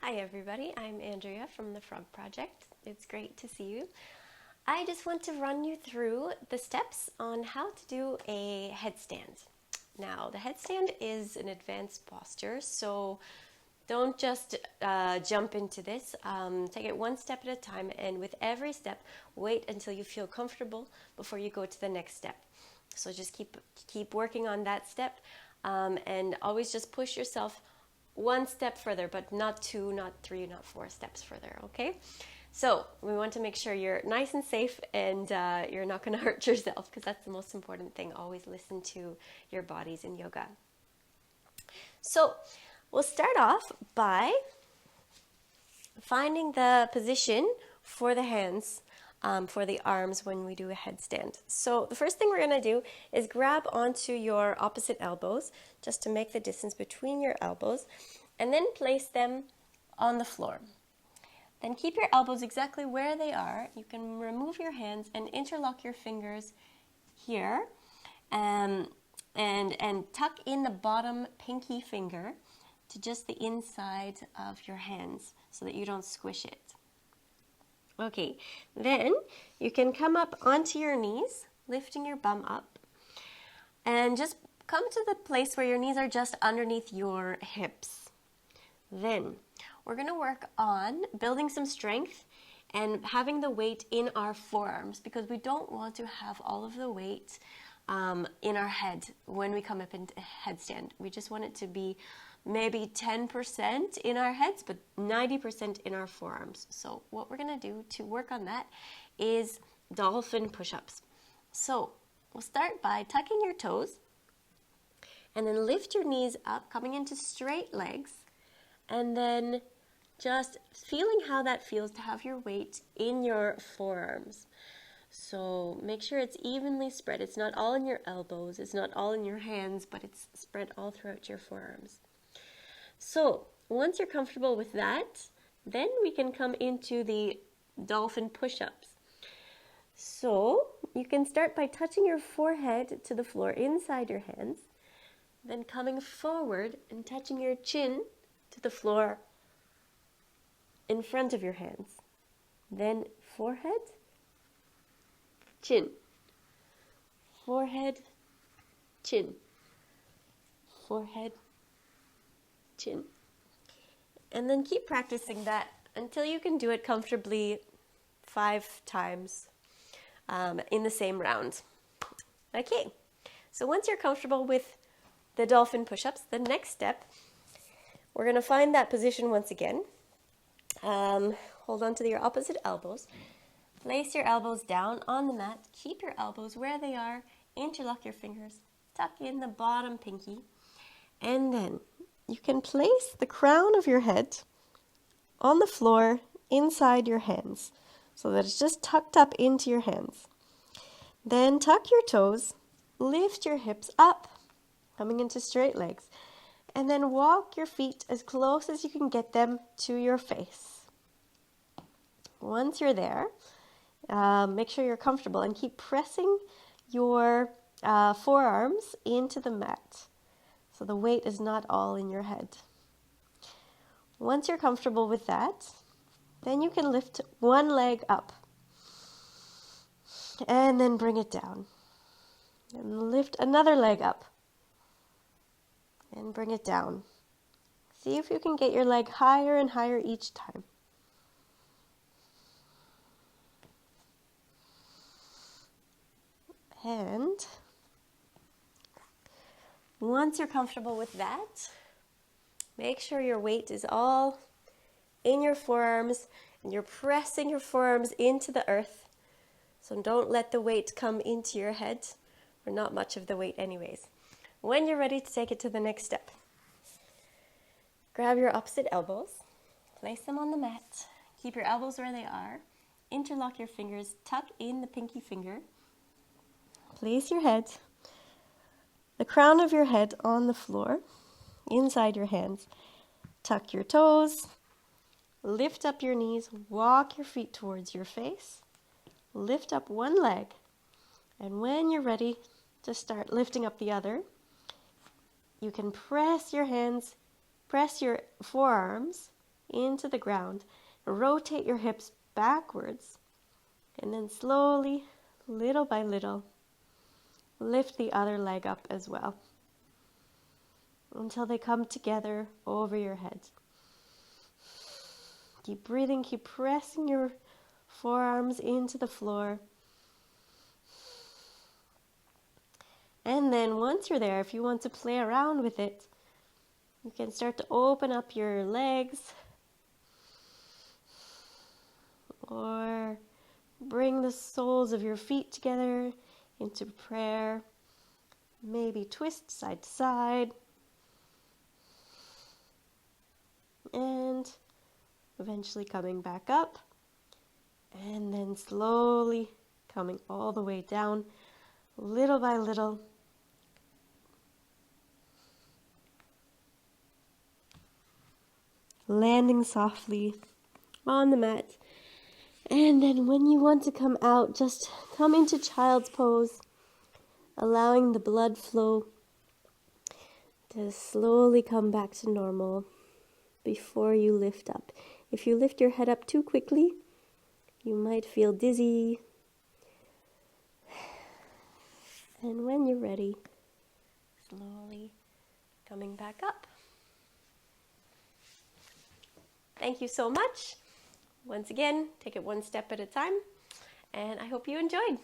Hi everybody, I'm Andrea from the Frog Project. It's great to see you. I just want to run you through the steps on how to do a headstand. Now, the headstand is an advanced posture, so don't just jump into this. Take it one step at a time, and with every step, wait until you feel comfortable before you go to the next step. So just keep working on that step, and always just push yourself one step further, but not two, not three, not four steps further, okay? So we want to make sure you're nice and safe and you're not going to hurt yourself, because that's the most important thing. Always listen to your bodies in yoga. So we'll start off by finding the position for the hands, for the arms when we do a headstand. So the first thing we're going to do is grab onto your opposite elbows, just to make the distance between your elbows, and then place them on the floor. Then keep your elbows exactly where they are. You can remove your hands and interlock your fingers here, and tuck in the bottom pinky finger to just the inside of your hands so that you don't squish it. Okay, then you can come up onto your knees, lifting your bum up, and just come to the place where your knees are just underneath your hips. Then we're going to work on building some strength and having the weight in our forearms, because we don't want to have all of the weight in our head when we come up into headstand. We just want it to be maybe 10% in our heads, but 90% in our forearms. So what we're going to do to work on that is dolphin push-ups. So we'll start by tucking your toes and then lift your knees up, coming into straight legs, and then just feeling how that feels to have your weight in your forearms. So make sure it's evenly spread. It's not all in your elbows, it's not all in your hands, but it's spread all throughout your forearms. So once you're comfortable with that, then we can come into the dolphin push-ups. So you can start by touching your forehead to the floor inside your hands, then coming forward and touching your chin to the floor in front of your hands. Then forehead, chin, forehead, chin, forehead, chin. And then keep practicing that until you can do it comfortably 5 times in the same round. Okay, so once you're comfortable with the dolphin push-ups, the next step, we're going to find that position once again. Hold on to your opposite elbows. Place your elbows down on the mat. Keep your elbows where they are. Interlock your fingers. Tuck in the bottom pinky. And then you can place the crown of your head on the floor inside your hands so that it's just tucked up into your hands. Then tuck your toes, lift your hips up, coming into straight legs, and then walk your feet as close as you can get them to your face. Once you're there, make sure you're comfortable and keep pressing your forearms into the mat so the weight is not all in your head. Once you're comfortable with that, then you can lift one leg up and then bring it down. And lift another leg up and bring it down. See if you can get your leg higher and higher each time. And once you're comfortable with that, make sure your weight is all in your forearms and you're pressing your forearms into the earth. So don't let the weight come into your head, or not much of the weight anyways. When you're ready to take it to the next step, grab your opposite elbows, place them on the mat, keep your elbows where they are, interlock your fingers, tuck in the pinky finger, place your head, the crown of your head on the floor, inside your hands. Tuck your toes, lift up your knees, walk your feet towards your face, lift up one leg, and when you're ready to start lifting up the other, you can press your hands, press your forearms into the ground. Rotate your hips backwards. And then slowly, little by little, lift the other leg up as well until they come together over your head. Keep breathing, keep pressing your forearms into the floor. And then once you're there, if you want to play around with it, you can start to open up your legs or bring the soles of your feet together into prayer. Maybe twist side to side. And eventually coming back up. And then slowly coming all the way down, little by little. Landing softly on the mat. And then when you want to come out, just come into child's pose, allowing the blood flow to slowly come back to normal before you lift up. If you lift your head up too quickly, you might feel dizzy. And when you're ready, slowly coming back up. Thank you so much. Once again, take it one step at a time, and I hope you enjoyed.